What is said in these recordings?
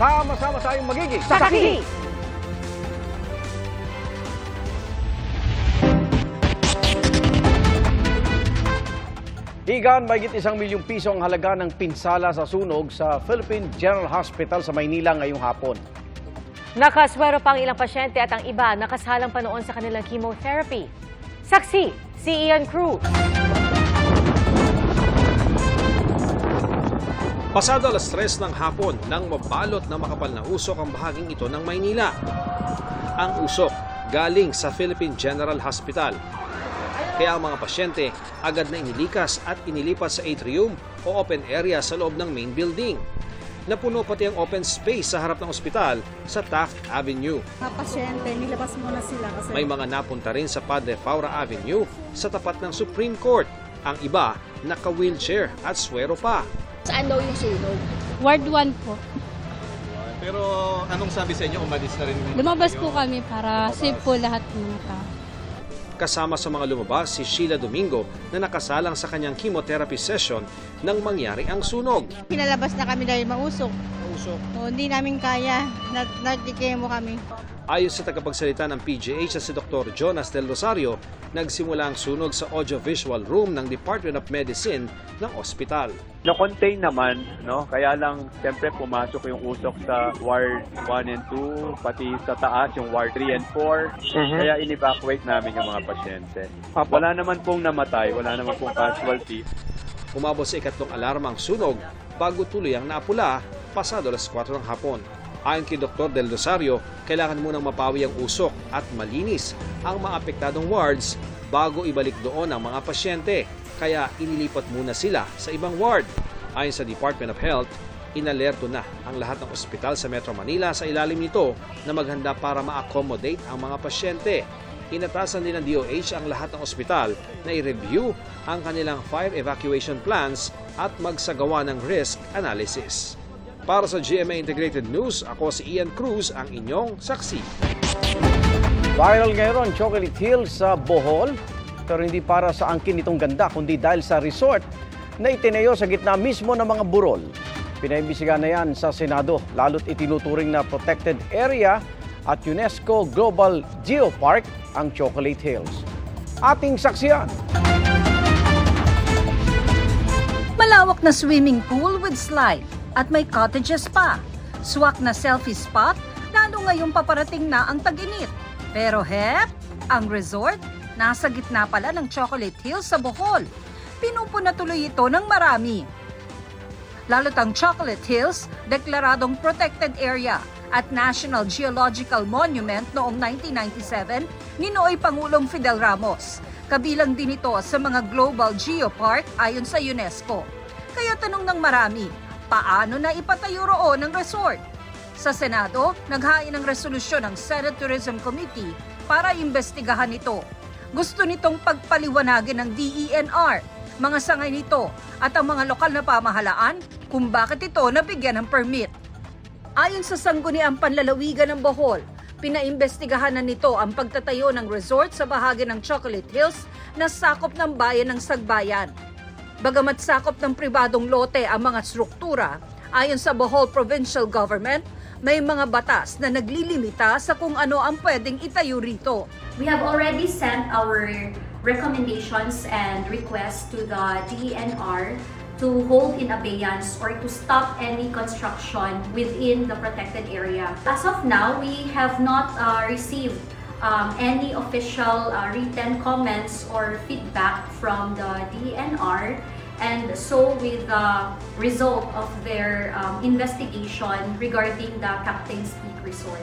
Sama-sama tayong magiging Saksi! Higan, mahigit 1 milyong piso ang halaga ng pinsala sa sunog sa Philippine General Hospital sa Maynila ngayong hapon. Nakaswero pa ang ilang pasyente at ang iba nakasalang pa noon sa kanilang chemotherapy. Saksi, si Ian Cruz. Pasado alas 3 ng hapon nang mabalot na makapal na usok ang bahaging ito ng Maynila. Ang usok galing sa Philippine General Hospital. Kaya ang mga pasyente agad na inilikas at inilipat sa atrium o open area sa loob ng main building. Napuno pati ang open space sa harap ng ospital sa Taft Avenue. Mga pasyente, nilabas muna sila kasi May mga napunta rin sa Padre Faura Avenue sa tapat ng Supreme Court. Ang iba naka-wheelchair at swero pa. Saan daw yung sunog? Ward 1 po. Pero anong sabi sa inyo, umalis na rin? Lumabas po kami para safe po lahat ng tao. Kasama sa mga lumabas si Sheila Domingo na nakasalang sa kanyang chemotherapy session nang mangyari ang sunog. pinalabas na kami dahil mausok. O, hindi namin kaya. Nagkikemo kami. Ayon sa tagapagsalita ng PGH na si Dr. Jonas Del Rosario, nagsimula ang sunog sa audiovisual room ng Department of Medicine ng ospital. Na-contain naman, no? Kaya lang, siyempre pumasok yung usok sa Ward 1 and 2, pati sa taas yung Ward 3 and 4. Kaya in-evacuate namin yung mga pasyente. Wala naman pong namatay, wala naman pong casualty. Umabot sa ikatlong alarma ang sunog bago tuloy ang naapula pasado alas 4 ng hapon. Ayon kay Dr. Del Rosario, kailangan munang mapawi ang usok at malinis ang mga apektadong wards bago ibalik doon ang mga pasyente. Kaya inilipat muna sila sa ibang ward. Ayon sa Department of Health, inalerto na ang lahat ng ospital sa Metro Manila sa ilalim nito na maghanda para ma-accommodate ang mga pasyente. Inatasan din ng DOH ang lahat ng ospital na i-review ang kanilang fire evacuation plans at magsagawa ng risk analysis. Para sa GMA Integrated News, ako si Ian Cruz, ang inyong saksi. Viral ngayon Chocolate Hills sa Bohol, pero hindi para sa angkin nitong ganda, kundi dahil sa resort na itinayo sa gitna mismo ng mga burol. Pinaimbisigan na yan sa Senado, lalo't itinuturing na protected area at UNESCO Global Geopark ang Chocolate Hills. Ating saksiyan. Malawak na swimming pool with slide at may cottages pa. Swak na selfie spot, lalo ngayong paparating na ang tag-init. Pero ang resort, nasa gitna pala ng Chocolate Hills sa Bohol. Pinupuna tuloy ito ng marami. Lalo't ang Chocolate Hills, deklaradong protected area at National Geological Monument noong 1997 ni Nooy Pangulong Fidel Ramos. Kabilang din ito sa mga Global Geopark ayon sa UNESCO. Kaya tanong ng marami, paano na ipatayo roon ang resort? Sa Senado, naghain ng resolusyon ng Senate Tourism Committee para imbestigahan ito. Gusto nitong pagpaliwanagin ng DENR, mga sangay nito at ang mga lokal na pamahalaan kung bakit ito nabigyan ng permit. Ayon sa Sangguniang Panlalawigan ng Bohol, pinaimbestigahan na nito ang pagtatayo ng resort sa bahagi ng Chocolate Hills na sakop ng bayan ng Sagbayan. Bagamat sakop ng pribadong lote ang mga struktura, ayon sa Bohol Provincial Government, may mga batas na naglilimita sa kung ano ang pwedeng itayo rito. We have already sent our recommendations and requests to the DENR to hold in abeyance or to stop any construction within the protected area. As of now, we have not received any official written comments or feedback from the DENR, and so with the result of their investigation regarding the Captain's Peak Resort.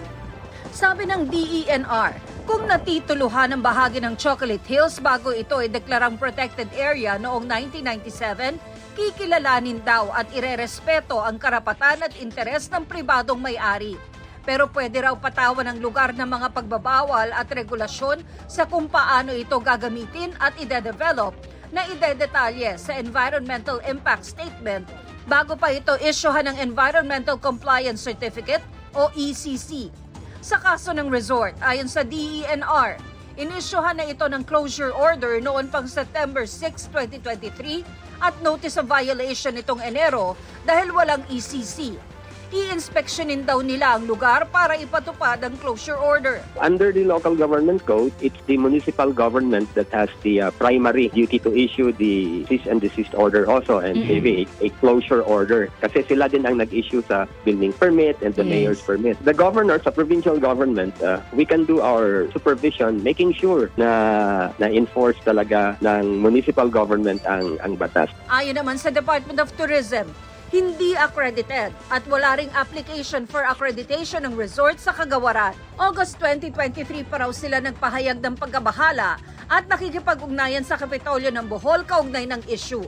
Sabi ng DENR, kung natituluhan ang bahagi ng Chocolate Hills bago ito ay deklarang protected area noong 1997, kikilalanin daw at irerespeto ang karapatan at interes ng pribadong may-ari. Pero pwede raw patawan ng lugar ng mga pagbabawal at regulasyon sa kung paano ito gagamitin at ide-develop na ide-detalye sa Environmental Impact Statement bago pa ito issuehan ng Environmental Compliance Certificate o ECC. Sa kaso ng resort, ayon sa DENR, inisyuhan na ito ng closure order noon pang September 6, 2023 at notice of violation nitong Enero dahil walang ECC. I-inspeksyonin daw nila ang lugar para ipatupad ang closure order. Under the local government code, it's the municipal government that has the primary duty to issue the cease and desist order also and maybe a closure order. Kasi sila din ang nag-issue sa building permit and the mayor's permit. The governor, sa provincial government, we can do our supervision making sure na enforce talaga ng municipal government ang batas. Ayon naman sa Department of Tourism, hindi accredited at wala ring application for accreditation ng resort sa Kagawaran. August 2023 pa raw sila nagpahayag ng pagkabahala at nakikipag-ugnayan sa Kapitolyo ng Bohol kaugnay ng issue.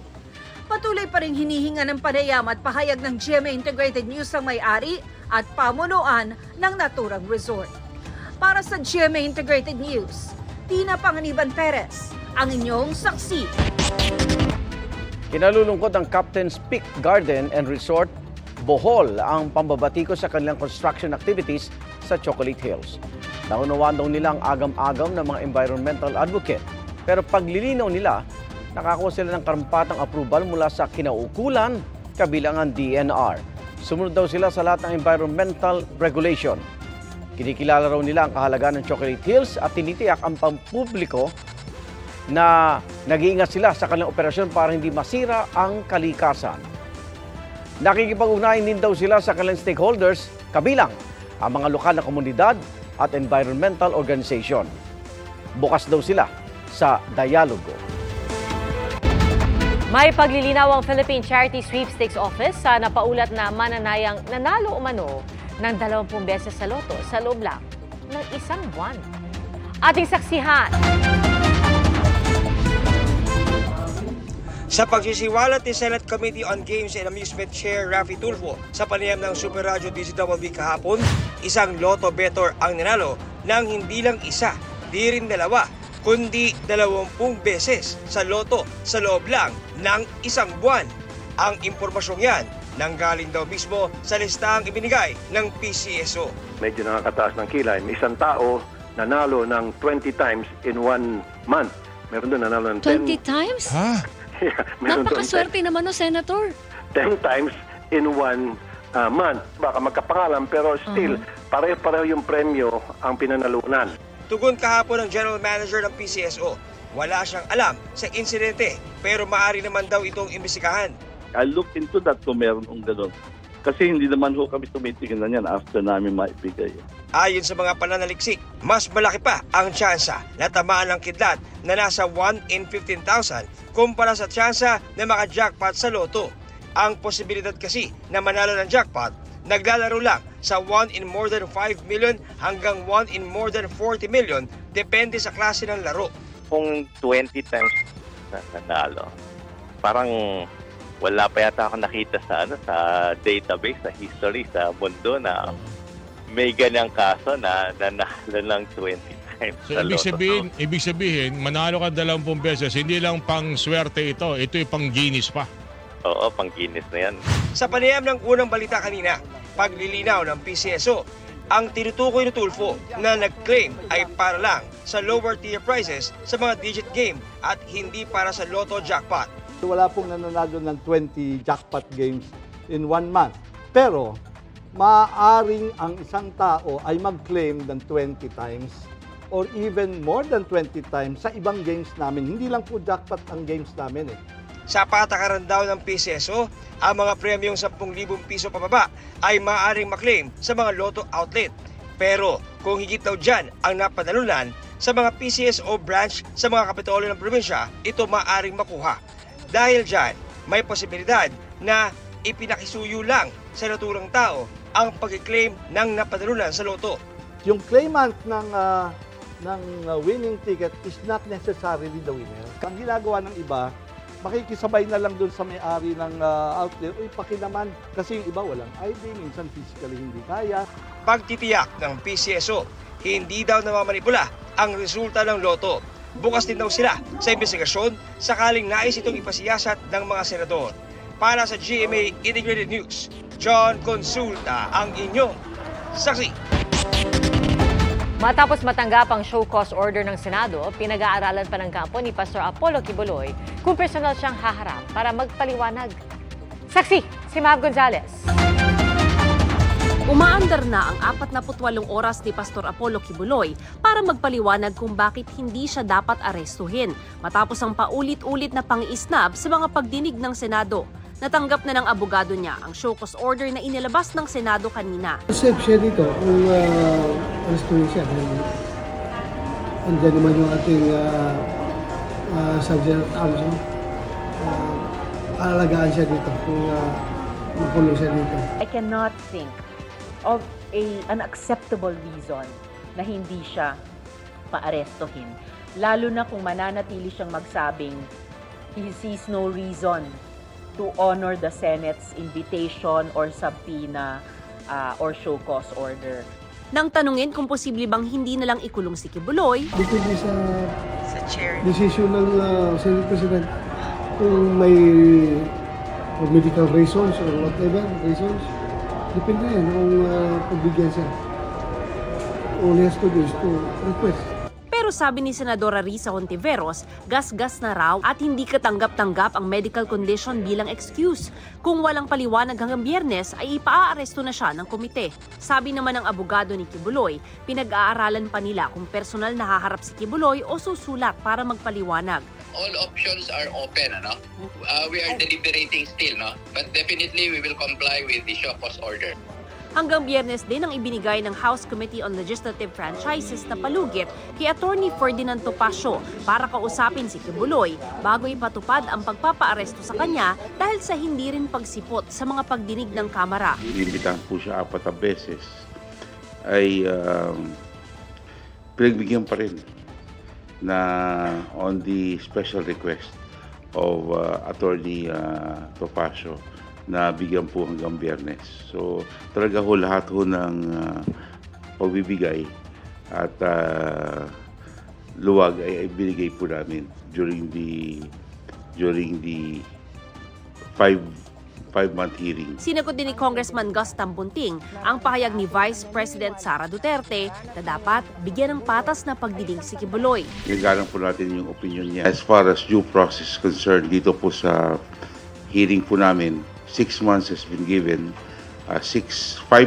Patuloy pa rin hinihinga ng panayam at pahayag ng GMA Integrated News ang may-ari at pamunuan ng naturang resort. Para sa GMA Integrated News, Tina Panganiban Perez, ang inyong saksi. Kinalulungkot ng Captain's Peak Garden and Resort, Bohol ang pambabatiko sa kanilang construction activities sa Chocolate Hills. Naunawaan daw nila ang agam-agam ng mga environmental advocate. Pero paglilinaw nila, nakakuha sila ng karampatang approval mula sa kinaukulan kabilang ang DNR. Sumunod daw sila sa lahat ng environmental regulation. Kinikilala raw nila ang kahalagaan ng Chocolate Hills at tinitiyak ang pampubliko na nag-iingat sila sa kanilang operasyon para hindi masira ang kalikasan. Nakikipag-ugnayan din daw sila sa kanilang stakeholders, kabilang ang mga lokal na komunidad at environmental organization. Bukas daw sila sa dialogo. May paglilinaw ang Philippine Charity Sweepstakes Office sa napaulat na mananayang nanalo umano ng 20 beses sa loto sa loob lang ng isang buwan. Ating saksihan. Sa pagsisiwalat ni Senate Committee on Games and Amusement Chair Raffy Tulfo sa panayam ng Super Radio DZWB kahapon, isang Lotto Better ang nanalo ng hindi lang isa, di rin dalawa, kundi 20 beses sa loto sa loob lang ng isang buwan. Ang impormasyong yan nanggaling daw mismo sa listahang ibinigay ng PCSO. Medyo nakakataas ng kilay. May isang tao nanalo ng 20 times in 1 month. Meron doon nanalo ng 20 times? Ha? Yeah, napakaswerte naman no, Senator. 10 times in 1 month. Baka magkapangalan pero still, pareho-pareho yung premyo ang pinanalunan. Tugon kahapon ng General Manager ng PCSO, wala siyang alam sa insidente pero maaari naman daw itong imbestigahan. I looked into that kung meron kong gano'n. Kasi hindi naman ho kami tumitingin na yan after namin maibigay. Ayon sa mga pananaliksik, mas malaki pa ang tsansa na tamaan ng kidlat na nasa 1 in 15,000 kumpara sa tsansa na maka-jackpot sa loto. Ang posibilidad kasi na manalo ng jackpot, naglalaro lang sa 1 in more than 5 million hanggang 1 in more than 40 million depende sa klase ng laro. Kung 20 times na nanalo, parang wala pa yata ako nakita sa sa database, sa history, sa mundo na may ganyang kaso na nanalo ng 20 times. So ibig sabihin, manalo ka 20 beses, hindi lang pang swerte ito'y pang Guinness pa. Oo, pang Guinness na yan. Sa panayam ng unang balita kanina, paglilinaw ng PCSO, ang tinutukoy ni Tulfo na nag-claim ay para lang sa lower tier prizes sa mga digit game at hindi para sa lotto jackpot. Wala pong nananalo ng 20 jackpot games in 1 month. Pero, maaaring ang isang tao ay mag-claim ng 20 times or even more than 20 times sa ibang games namin. Hindi lang po jackpot ang games namin eh. Sa patakaran daw ng PCSO, ang mga premyong 10,000 piso pababa ay maaaring maklaim sa mga lotto outlet. Pero kung higit daw dyan ang napanalunan sa mga PCSO branch sa mga kapitolyo ng probinsya, ito maaaring makuha. Dahil dyan, may posibilidad na ipinakisuyo lang sa naturang tao ang pag-claim ng napanalunan sa loto. Yung claimant ng winning ticket is not necessarily the winner. Ang ginagawa ng iba, makikisabay na lang dun sa may-ari ng outlet, uy, pakinaman. Kasi yung iba walang ID, minsan physically hindi kaya. Pagtitiyak ng PCSO, hindi daw namamanipula ang resulta ng loto. Bukas din daw sila sa investigasyon sakaling nais itong ipasiyasat ng mga senador. Para sa GMA Integrated News, John Consulta ang inyong saksi. Matapos matanggap ang show cause order ng Senado, pinag-aaralan pa ng kampo ni Pastor Apollo Kibuloy kung personal siyang haharap para magpaliwanag. Saksi, si Mav Gonzalez. Umaandar na ang 48 oras ni Pastor Apollo Kibuloy para magpaliwanag kung bakit hindi siya dapat arestuhin matapos ang paulit-ulit na pang-isnab sa mga pagdinig ng Senado. Natanggap na ng abogado niya ang show cause order na inilabas ng Senado kanina. Safe siya dito kung arestuhin siya. Andiyan naman yung ating Sergeant Arms. Aalagaan siya dito kung makulong siya dito. I cannot think of an acceptable reason na hindi siya paarestohin. Lalo na kung mananatili siyang magsabing he sees no reason to honor the Senate's invitation or subpoena or show cause order. Nang tanungin kung posible bang hindi na lang ikulong si Kibuloy, depende sa decision ng Senate President kung may medical reasons or whatever reasons. Depende yan kung pagbigyan siya. All he has to do is to request. Pero sabi ni Senadora Risa Hontiveros, gas-gas na raw at hindi katanggap-tanggap ang medical condition bilang excuse. Kung walang paliwanag hanggang Biyernes ay ipaaresto na siya ng komite. Sabi naman ng abogado ni Kibuloy, pinag-aaralan pa nila kung personal na haharap si Kibuloy o susulat para magpaliwanag. All options are open, ano? We are deliberating still, no? But definitely we will comply with the show cause order. Hanggang Biyernes din ang ibinigay ng House Committee on Legislative Franchises na palugit kay Attorney Ferdinand Topacio para kausapin si Kibuloy bago ipatupad ang pagpapaaresto sa kanya dahil sa hindi rin pagsipot sa mga pagdinig ng Kamara. Inimbitahan po siya 4 beses ay pinagbigyan pa rin na on the special request of Attorney Topacio na bigyan po hanggang Biyernes. So talaga ho lahat ho ng pagbibigay at luwag ay binigay po namin during the 5-month hearing. Sinagot din ni Congressman Gus Tambunting ang pahayag ni Vice President Sara Duterte na dapat bigyan ng patas na pagdinig si Kibuloy. Nagalang po natin yung opinion niya. As far as due process concerned, dito po sa hearing po namin, 6 months has been given, 5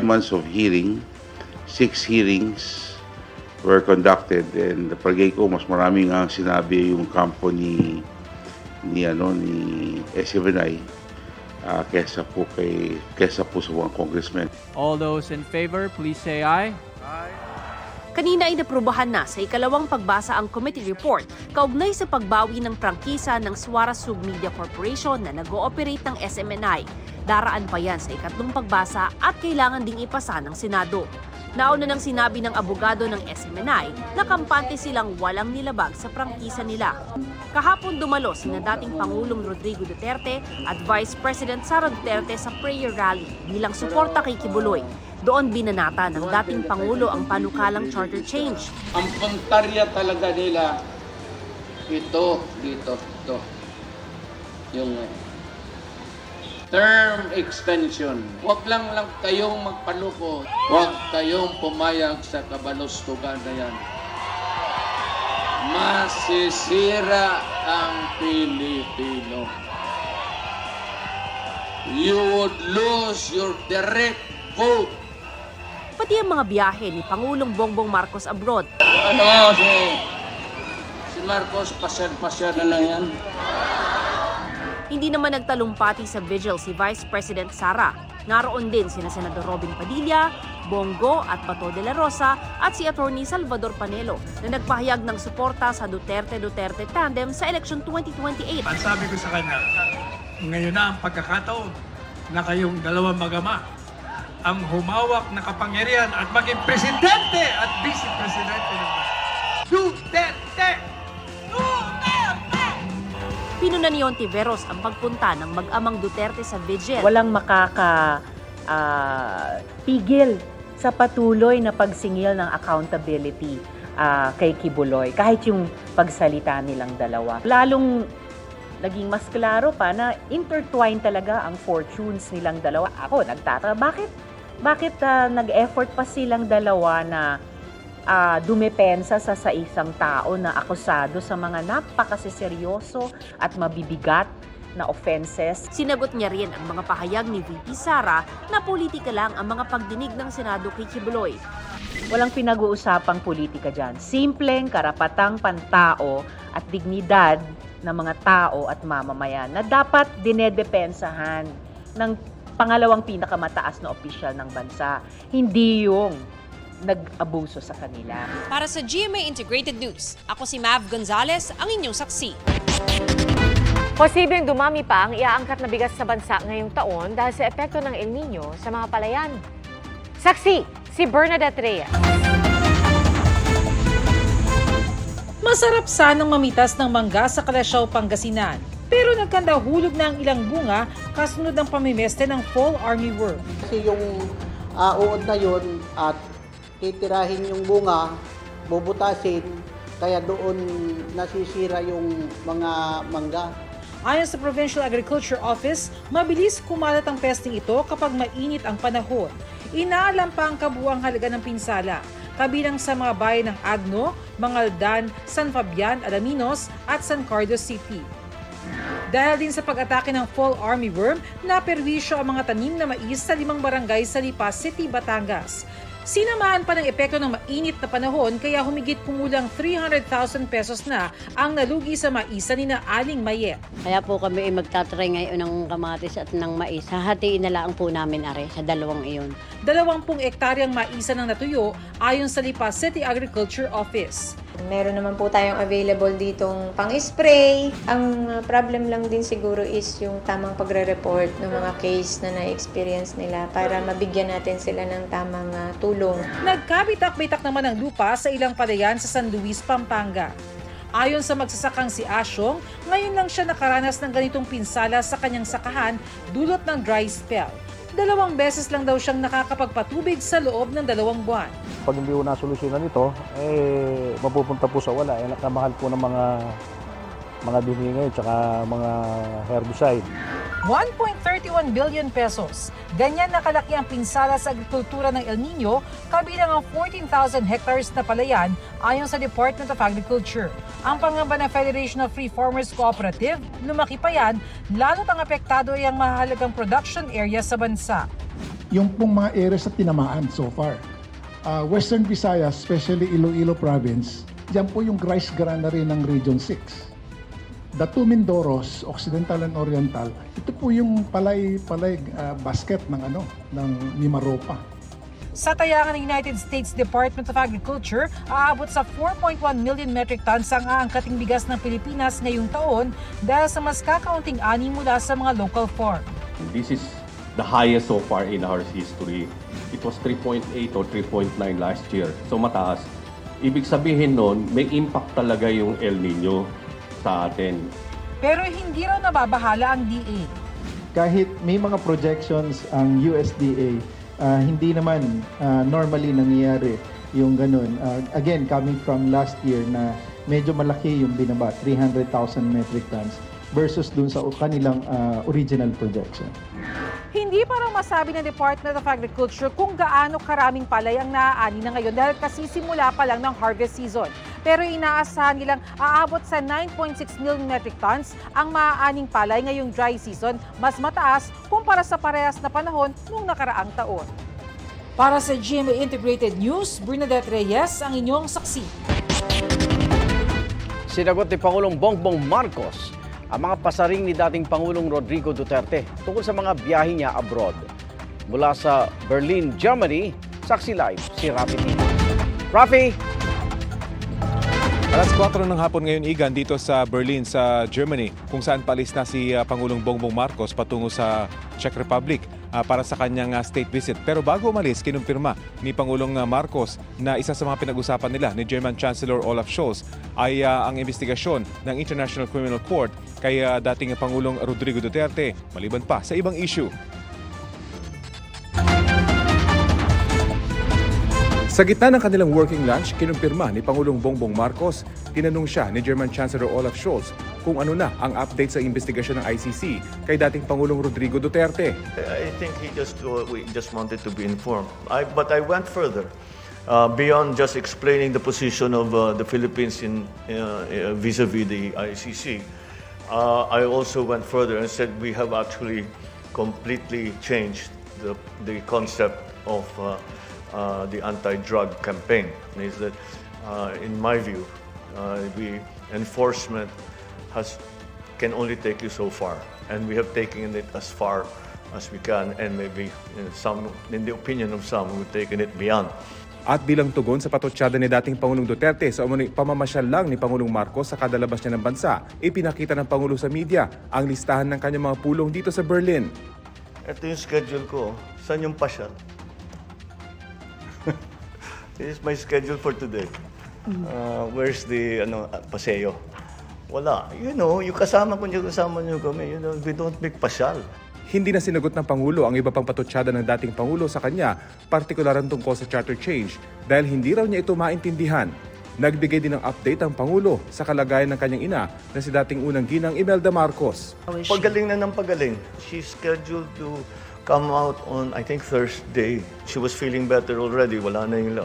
months of hearing, 6 hearings were conducted, and palagay ko mas maraming ang sinabi yung kampo ni SMNI kesa po sa mga congressmen. All those in favor, please say aye. Kanina ay naprubahan na sa ikalawang pagbasa ang committee report kaugnay sa pagbawi ng prangkisa ng Suara Sub Media Corporation na nag-ooperate ng SMNI. Daraan pa yan sa ikatlong pagbasa at kailangan ding ipasa ng Senado. Nauna nang sinabi ng abogado ng SMNI na kampante silang walang nilabag sa prangkisa nila. Kahapon dumalo sina dating Pangulong Rodrigo Duterte at Vice President Sara Duterte sa prayer rally bilang suporta kay Kibuloy. Doon binanata ng dating Pangulo ang panukalang charter change. Ang puntarya talaga nila, ito. Yung term extension. Huwag lang kayong magpaluko. Huwag kayong pumayag sa kabalustugan na yan. Masisira ang Pilipino. You would lose your direct vote. Pati ang mga biyahe ni Pangulong Bongbong Marcos abroad. Si Marcos, pasyal na lang yan. Hindi naman nagtalumpati sa vigil si Vice President Sara. Naroon din sina Senador Robin Padilla, Bongo at Bato de la Rosa at si Attorney Salvador Panelo na nagpahayag ng suporta sa Duterte-Duterte tandem sa election 2028. Ang sabi ko sa kanya, ngayon na ang pagkakataon na kayong dalawang magama ang humawak na kapangyarihan at maging presidente at vice-presidente ng Duterte! Pinuna ni Hontiveros ang pagpunta ng mag-amang Duterte sa vigil. Walang pigil sa patuloy na pagsingil ng accountability kay Kibuloy, kahit yung pagsalita nilang dalawa. Lalong naging mas klaro pa na intertwined talaga ang fortunes nilang dalawa. Ako, nagtataka, bakit nag-effort pa silang dalawa na dumepensa sa isang tao na akusado sa mga napakaseryoso at mabibigat na offenses. Sinagot niya rin ang mga pahayag ni VP Sara na politika lang ang mga pagdinig ng Senado kay Quiboloy. Walang pinag-uusapang politika dyan. Simpleng karapatang pantao at dignidad ng mga tao at mamamayan na dapat dinedepensahan ng pangalawang pinakamataas na opisyal ng bansa. Hindi yung nag-abuso sa kanila. Para sa GMA Integrated News, ako si Mav Gonzalez, ang inyong saksi. Posibleng dumami pa ang iaangkat na bigas sa bansa ngayong taon dahil sa epekto ng El Nino sa mga palayan. Saksi, si Bernadette Reyes. Masarap sanang mamitas ng mangga sa Kalasyaw, Pangasinan. Pero nagkandahulog na ang ilang bunga kasunod ng pamimeste ng fall armyworm. Kasi yung uod na yun at titirahin yung bunga, bubutasin, kaya doon nasisira yung mga mangga. Ayon sa Provincial Agriculture Office, mabilis kumalat ang pesting ito kapag mainit ang panahon. Inaalam pa ang kabuuang halaga ng pinsala, kabilang sa mga bayan ng Agno, Mangaldan, San Fabian, Alaminos at San Carlos City. Dahil din sa pag-atake ng fall armyworm, naperwisyo ang mga tanim na mais sa 5 barangay sa Lipa City, Batangas. Sinamahan pa ng epekto ng mainit na panahon kaya humigit kumulang 300,000 pesos na ang nalugi sa maisa ni na Aling Mayet. Kaya po kami magtatry ngayon ng kamatis at ng mais. Hahatiin na lang po namin are sa dalawang iyon. 20 ektaryang maisa ng natuyo ayon sa Lipa City Agriculture Office. Meron naman po tayong available ditong pang-spray. Ang problem lang din siguro is yung tamang pagre-report ng mga case na na-experience nila para mabigyan natin sila ng tamang tulong. Nagkabitak-bitak naman ang lupa sa ilang palayan sa San Luis, Pampanga. Ayon sa magsasakang si Asyong, ngayon lang siya nakaranas ng ganitong pinsala sa kanyang sakahan dulot ng dry spell. 2 beses lang daw siyang nakakapagpatubig sa loob ng 2 buwan. Pag hindi ko nasolusyonan ito, mapupunta po sa wala. Nakamahal po ng mga binigay at mga herbicide. 1.31 billion pesos. Ganyan nakalaki ang pinsala sa agrikultura ng El Nino, kabilang ang 14,000 hectares na palayan ayon sa Department of Agriculture. Ang pangamba ng Federation of Free Farmers Cooperative, lumaki pa yan, lalo't ang apektado ay ang mahalagang production area sa bansa. Yung pong mga areas na tinamaan so far, Western Visayas, especially Iloilo Province, yan po yung rice granary ng Region 6. The two Mindoros, Occidental and Oriental, ito po yung palay basket ng Mimaropa. Sa tayangan ng United States Department of Agriculture, aabot sa 4.1 million metric tons ang aangkating bigas ng Pilipinas ngayong taon dahil sa mas kakaunting ani mula sa mga local farm. This is the highest so far in our history. It was 3.8 or 3.9 last year, so mataas. Ibig sabihin nun, may impact talaga yung El Nino sa atin. Pero hindi raw nababahala ang DA. Kahit may mga projections ang USDA, hindi naman normally nangyayari yung ganun. Again, coming from last year na medyo malaki yung binaba, 300,000 metric tons versus dun sa kanilang original projection. Hindi pa raw masabi ng Department of Agriculture kung gaano karaming palay ang naaani na ngayon dahil kasisimula pa lang ng harvest season. Pero inaasahan nilang aabot sa 9.6 million metric tons ang maaaning palay ngayong dry season, mas mataas kumpara sa parehas na panahon noong nakaraang taon. Para sa GMA Integrated News, Bernadette Reyes ang inyong saksi. Sinagot ni Pangulong Bongbong Marcos ang mga pasaring ni dating Pangulong Rodrigo Duterte tungkol sa mga biyahe niya abroad. Mula sa Berlin, Germany, saksi live si Rafi. Rafi! Alas 4 ng hapon ngayon, Igan, dito sa Berlin, sa Germany, kung saan paalis na si Pangulong Bongbong Marcos patungo sa Czech Republic para sa kanyang state visit. Pero bago umalis, kinumpirma ni Pangulong Marcos na isa sa mga pinag-usapan nila ni German Chancellor Olaf Scholz ay ang investigasyon ng International Criminal Court kay dating Pangulong Rodrigo Duterte, maliban pa sa ibang issue. Sa gitna ng kanilang working lunch, kinumpirma ni Pangulong Bongbong Marcos, tinanong siya ni German Chancellor Olaf Scholz kung ano na ang update sa investigasyon ng ICC kay dating Pangulong Rodrigo Duterte. I think we just wanted to be informed. But I went further, beyond just explaining the position of the Philippines in vis-a-vis the ICC. I also went further and said we have actually completely changed the concept of the anti-drug campaign. Is that, in my view, enforcement can only take you so far, and we have taken it as far as we can, and maybe in the opinion of some, we've taken it beyond. At bilang tugon sa patotsada ni dating Pangulong Duterte sa umunoy pamamasyal lang ni Pangulong Marcos sa kadalabas niya ng bansa, ipinakita ng Pangulo sa media ang listahan ng kanyang mga pulong dito sa Berlin. Ito yung schedule ko. Saan yung pasyal? This is my schedule for today. Where's the paseo? Wala. Yung kasama nyo kami. We don't make pasyal. Hindi na sinagot ng Pangulo ang iba pang patotsada ng dating Pangulo sa kanya, partikularang tungkol sa charter change, dahil hindi raw niya ito maintindihan. Nagbigay din ng update ang Pangulo sa kalagayan ng kanyang ina na si dating unang ginang Imelda Marcos. Pagaling na ng pagaling. She's scheduled to come out on, I think, Thursday. She was feeling better already. Wala na yung,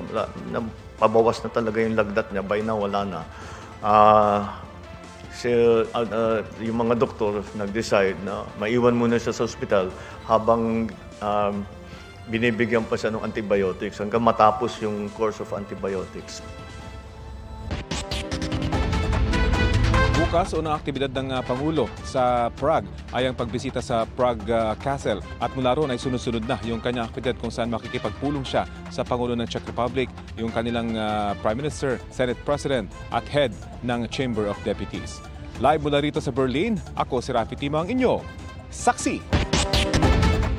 pabawas na talaga yung lagdat niya. By now, wala na. Yung mga doktor nag-decide na maiwan muna siya sa ospital habang binibigyan pa siya ng antibiotics hanggang matapos yung course of antibiotics. Bukas, unang aktibidad ng Pangulo sa Prague ay ang pagbisita sa Prague Castle. At mula roon ay sunod-sunod na yung kanyang aktibidad kung saan makikipagpulong siya sa Pangulo ng Czech Republic, yung kanilang Prime Minister, Senate President at Head ng Chamber of Deputies. Live mula rito sa Berlin, ako si Rafi Timang, inyo saksi.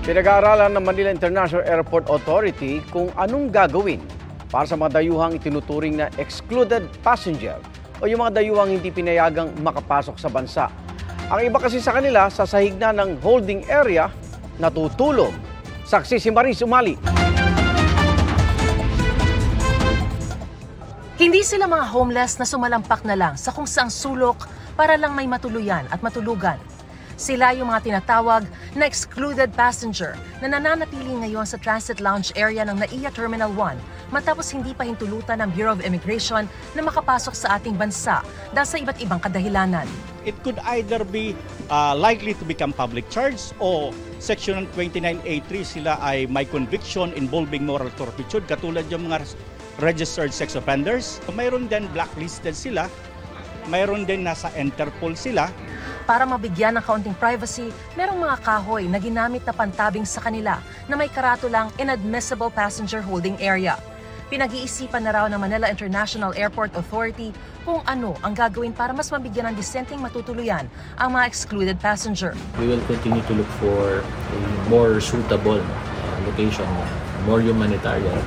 Pinag-aaralan ng Manila International Airport Authority kung anong gagawin para sa mga dayuhang itinuturing na excluded passenger o yung mga dayuhang hindi pinayagang makapasok sa bansa. Ang iba kasi sa kanila, sa sahig na ng holding area, natutulog. Saksi si Maris Umali. Hindi sila mga homeless na sumalampak na lang sa kung saang sulok para lang may matuluyan at matulugan. Sila yung mga tinatawag na excluded passenger na nananatili ngayon sa transit lounge area ng NAIA Terminal 1 matapos hindi pa hintulutan ng Bureau of Immigration na makapasok sa ating bansa dahil sa iba't ibang kadahilanan. It could either be likely to become public charge o Section 29A3 sila ay may conviction involving moral turpitude katulad yung mga registered sex offenders. Mayroon din blacklisted sila, mayroon din nasa Interpol sila. Para mabigyan ng kaunting privacy, merong mga kahoy na ginamit na pantabing sa kanila na may karatulang Inadmissible Passenger Holding Area. Pinag-iisipan na raw ng Manila International Airport Authority kung ano ang gagawin para mas mabigyan ng disenteng matutuluyan ang mga excluded passenger. We will continue to look for a more suitable location, more humanitarian.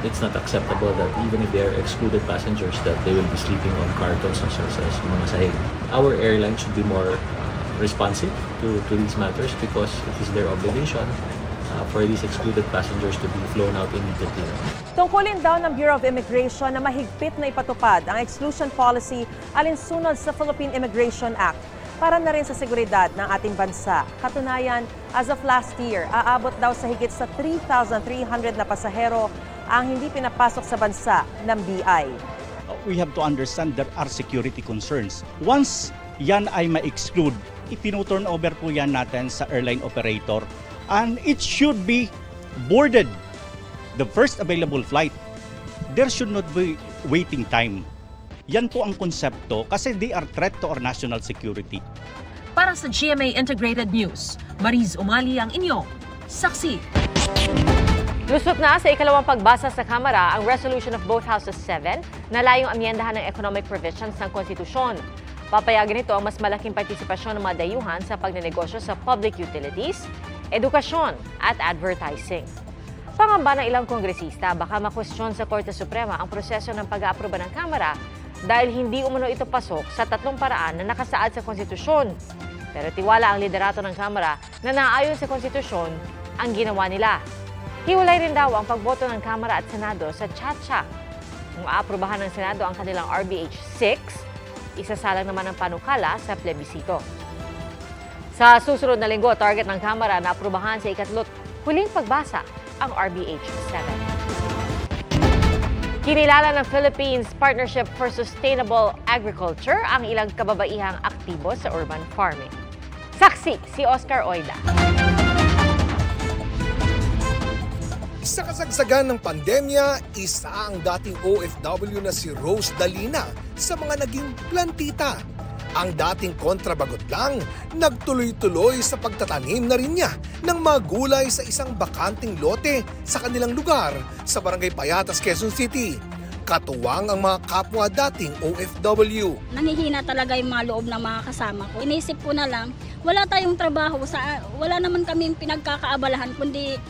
It's not acceptable that even if they are excluded passengers that they will be sleeping on cartons or mga sahig. Our airline should be more responsive to these matters because it is their obligation for these excluded passengers to be flown out immediately. Tungkulin daw ng Bureau of Immigration na mahigpit na ipatupad ang exclusion policy alinsunod sa Philippine Immigration Act para na rin sa seguridad ng ating bansa. Katunayan, as of last year, aabot daw sa higit sa 3,300 na pasahero ang hindi pinapasok sa bansa ng BI. We have to understand there are security concerns. Once yan ay ma-exclude, ipinu-turn over po yan natin sa airline operator and it should be boarded the first available flight. There should not be waiting time. Yan po ang konsepto kasi they are threat to our national security. Para sa GMA Integrated News, Mariz Umali ang inyong saksi. Lusot na sa ikalawang pagbasa sa Kamara ang resolution of both Houses 7 na layong amyendahan ng economic provisions ng konstitusyon. Papayagan ito ang mas malaking partisipasyon ng mga dayuhan sa pagnenegosyo sa public utilities, edukasyon at advertising. Pangamba ng ilang kongresista baka makwestiyon sa Korte Suprema ang proseso ng pag-aaproba ng Kamara dahil hindi umano ito pasok sa tatlong paraan na nakasaad sa konstitusyon. Pero tiwala ang liderato ng Kamara na naayon sa konstitusyon ang ginawa nila. Hiwalay rin daw ang pagboto ng Kamara at Senado sa Chacha. Kung aaprubahan ng Senado ang kanilang RBH 6, isasalang naman ang panukala sa plebisito. Sa susunod na linggo, target ng Kamara na aprubahan sa ikatlot huling pagbasa ang RBH 7. Kinilala ng Philippines Partnership for Sustainable Agriculture ang ilang kababaihang aktibo sa urban farming. Saksi si Oscar Oida. Sa kasagsagan ng pandemya, isa ang dating OFW na si Rose Dalina sa mga naging plantita. Ang dating kontrabagot lang, nagtuloy-tuloy sa pagtatanim na rin niya ng mga gulay sa isang bakanting lote sa kanilang lugar sa Barangay Payatas, Quezon City. Katuwang ang mga kapwa dating OFW. Nanghihina talaga yung mga loob ng mga kasama ko. Inisip ko na lang, wala tayong trabaho, wala naman kaming pinagkakaabalahan, kundi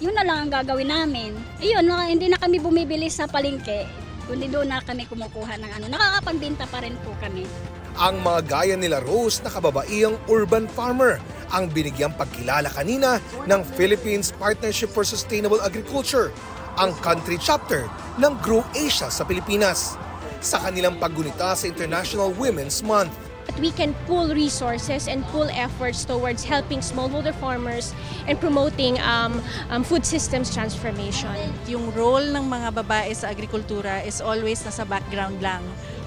yun na lang ang gagawin namin. Iyon, hindi na kami bumibili sa palengke, kundi doon na kami kumukuha ng nakakapagbenta pa rin po kami. Ang mga gaya nila Rose na kababaihang urban farmer ang binigyang pagkilala kanina ng Philippines Partnership for Sustainable Agriculture, ang country chapter ng Grow Asia sa Pilipinas, sa kanilang paggunita sa International Women's Month. We can pool resources and pool efforts towards helping smallholder farmers and promoting food systems transformation. Yung role ng mga babae sa agrikultura is always nasa background lang.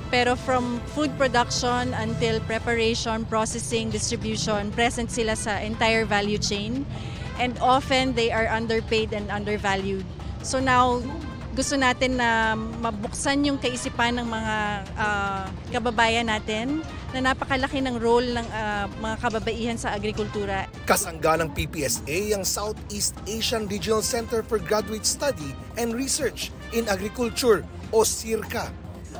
Pero from food production until preparation, processing, distribution, present sila sa entire value chain. And often they are underpaid and undervalued. So now, gusto natin na mabuksan yung kaisipan ng mga kababayan natin na napakalaki ng role ng mga kababaihan sa agrikultura. Kasangga ng PPSA ang Southeast Asian Regional Center for Graduate Study and Research in Agriculture o SIRCA.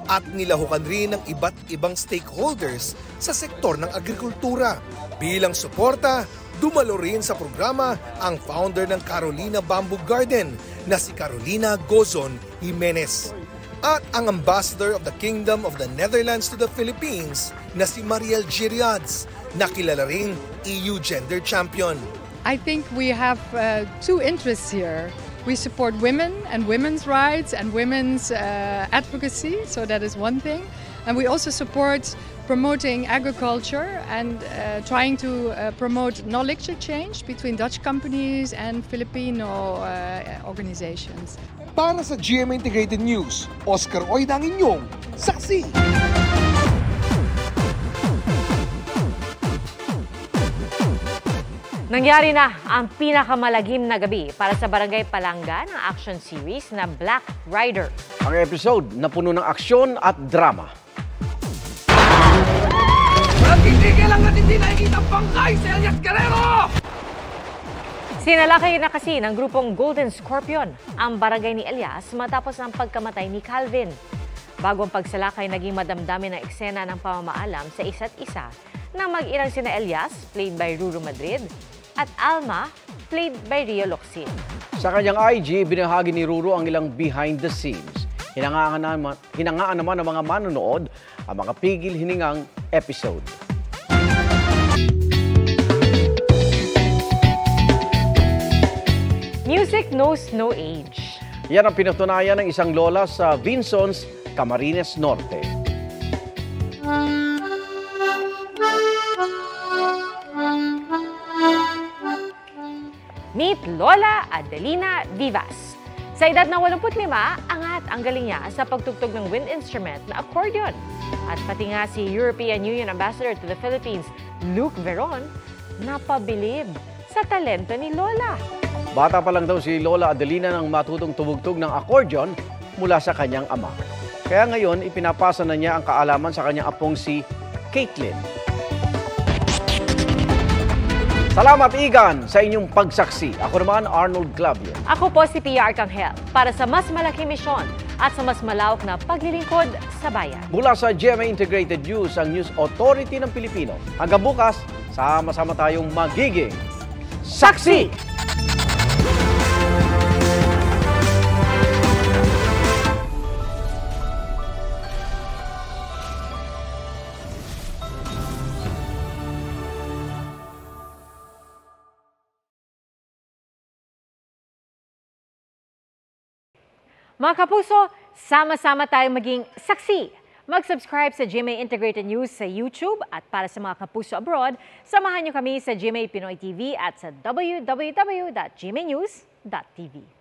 At nilahukan rin ng iba't ibang stakeholders sa sektor ng agrikultura. Bilang suporta, dumalo rin sa programa ang founder ng Carolina Bamboo Garden na si Carolina Gozon Jimenez. At ang ambassador of the Kingdom of the Netherlands to the Philippines na si Mariel Giriads, na kilala ring EU Gender Champion. I think we have two interests here. We support women and women's rights and women's advocacy, so that is one thing. And we also support promoting agriculture and trying to promote knowledge exchange between Dutch companies and Filipino organizations. Para sa GMA Integrated News, Oscar Oida ang inyong saksi. Nangyari na ang pinakamalagim na gabi para sa Barangay Palanga ng action series na Black Rider. Ang episode na puno ng aksyon at drama. Walang titigil ang hindi nakikita bangkay si Elias Guerrero! Sinalakay na kasi ng grupong Golden Scorpion ang barangay ni Elias matapos ang pagkamatay ni Calvin. Bago ang pagsalakay, naging madamdamin ang eksena ng pamamaalam sa isa't isa ng mag-inang sina Elias, played by Ruru Madrid, at Alma, played by Rio Locsin. Sa kanyang IG, binahagi ni Ruru ang ilang behind the scenes. Hinangaan naman ng mga manonood ang makapigil hiningang episode. Music knows no age. Yan ang pinatunayan ng isang lola sa Vinsons, Camarines Norte. Meet Lola Adelina Vivas. Sa edad na 85, angat ang galing niya sa pagtugtog ng wind instrument na accordion. At pati nga si European Union Ambassador to the Philippines, Luke Veron, napabilib sa talento ni Lola. Bata pa lang daw si Lola Adelina nang matutong tumugtog ng accordion mula sa kanyang ama. Kaya ngayon, ipinapasa na niya ang kaalaman sa kanyang apong si Caitlin. Salamat, Igan, sa inyong pagsaksi. Ako naman, Arnold Clavio. Ako po si Pia Arcangel para sa mas malaking misyon at sa mas malawak na paglilingkod sa bayan. Mula sa GMA Integrated News, ang News Authority ng Pilipino. Hanggang bukas, sama-sama tayong magiging saksi! Mga kapuso, sama-sama tayong maging saksi. Mag-subscribe sa GMA Integrated News sa YouTube at para sa mga kapuso abroad, samahan niyo kami sa GMA Pinoy TV at sa www.gmanews.tv.